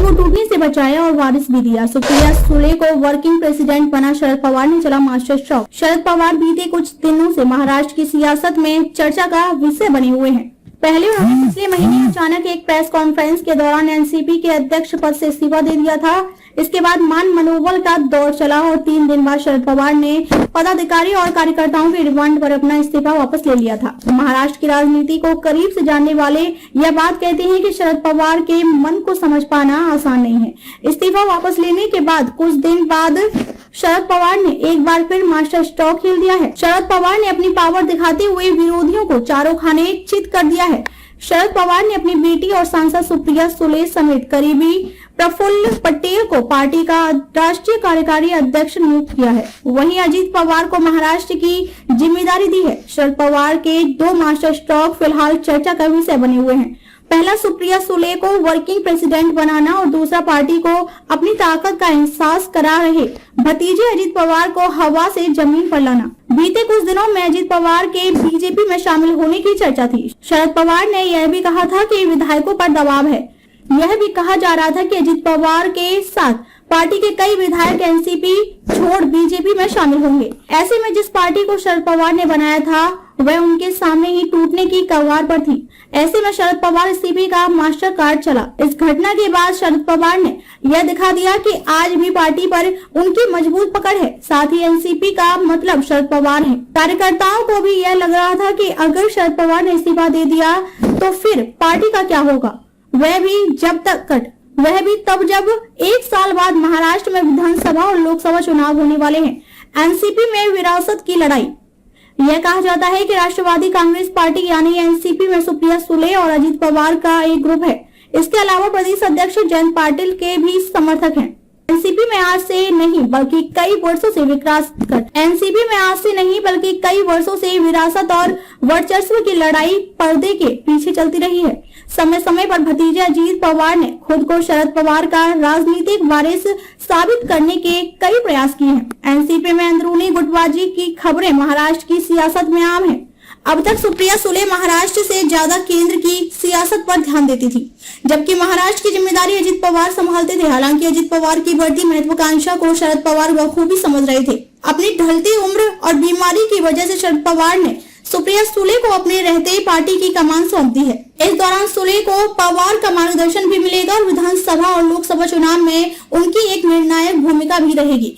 को टूटने से बचाया और वारिस भी दिया। सुप्रिया सुले को वर्किंग प्रेसिडेंट बना शरद पवार ने चला मास्टर स्ट्रोक। शरद पवार बीते कुछ दिनों से महाराष्ट्र की सियासत में चर्चा का विषय बने हुए हैं। पहले उन्होंने पिछले महीने अचानक एक प्रेस कॉन्फ्रेंस के दौरान एनसीपी के अध्यक्ष पद से इस्तीफा दे दिया था। इसके बाद मान मनोबल का दौर चला और 3 दिन बाद शरद पवार ने पदाधिकारी और कार्यकर्ताओं के डिमांड पर अपना इस्तीफा वापस ले लिया था। महाराष्ट्र की राजनीति को करीब से जानने वाले यह बात कहते हैं कि शरद पवार के मन को समझ पाना आसान नहीं है। इस्तीफा वापस लेने के बाद कुछ दिन बाद शरद पवार ने एक बार फिर मास्टर स्ट्रोक खेल दिया है। शरद पवार ने अपनी पावर दिखाते हुए विरोधियों को चारों खाने चित कर दिया है। शरद पवार ने अपनी बेटी और सांसद सुप्रिया सुले समेत करीबी प्रफुल्ल पटेल को पार्टी का राष्ट्रीय कार्यकारी अध्यक्ष नियुक्त किया है। वहीं अजीत पवार को महाराष्ट्र की जिम्मेदारी दी है। शरद पवार के 2 मास्टर स्ट्रोक फिलहाल चर्चा का विषय बने हुए हैं। पहला सुप्रिया सुले को वर्किंग प्रेसिडेंट बनाना और दूसरा पार्टी को अपनी ताकत का एहसास करा रहे भतीजे अजीत पवार को हवा से जमीन पर लाना। बीते कुछ दिनों में अजीत पवार के बीजेपी में शामिल होने की चर्चा थी। शरद पवार ने यह भी कहा था कि विधायकों पर दबाव है। यह भी कहा जा रहा था कि अजीत पवार के साथ पार्टी के कई विधायक एनसीपी छोड़ बीजेपी में शामिल होंगे। ऐसे में जिस पार्टी को शरद पवार ने बनाया था वह उनके सामने ही टूटने की कगार पर थी। ऐसे में शरद पवार इस्तीफे का मास्टर कार्ड चला। इस घटना के बाद शरद पवार ने यह दिखा दिया कि आज भी पार्टी पर उनकी मजबूत पकड़ है। साथ ही एनसीपी का मतलब शरद पवार है। कार्यकर्ताओं को भी यह लग रहा था कि अगर शरद पवार ने इस्तीफा दे दिया तो फिर पार्टी का क्या होगा, वह भी तब जब 1 साल बाद महाराष्ट्र में विधानसभा और लोकसभा चुनाव होने वाले हैं। एनसीपी में विरासत की लड़ाई। यह कहा जाता है कि राष्ट्रवादी कांग्रेस पार्टी यानी एनसीपी में सुप्रिया सुले और अजीत पवार का एक ग्रुप है। इसके अलावा प्रदेश अध्यक्ष जयंत पाटिल के भी समर्थक हैं। एनसीपी में आज से नहीं बल्कि कई वर्षों से विरासत और वर्चस्व की लड़ाई पर्दे के पीछे चलती रही है। समय समय पर भतीजे अजीत पवार ने खुद को शरद पवार का राजनीतिक वारिस साबित करने के कई प्रयास किए हैं। एनसीपी में अंदरूनी गुटबाजी की खबरें महाराष्ट्र की सियासत में आम है। अब तक सुप्रिया सुले महाराष्ट्र से ज्यादा केंद्र की सियासत पर ध्यान देती थी, जबकि महाराष्ट्र की जिम्मेदारी अजीत पवार संभालते थे। हालांकि अजीत पवार की बढ़ती महत्वाकांक्षा को शरद पवार बखूबी समझ रहे थे। अपनी ढलती उम्र और बीमारी की वजह से शरद पवार ने सुप्रिया सुले को अपने रहते ही पार्टी की कमान सौंप दी है। इस दौरान सुले को पवार का मार्गदर्शन भी मिलेगा और विधानसभा और लोकसभा चुनाव में उनकी एक निर्णायक भूमिका भी रहेगी।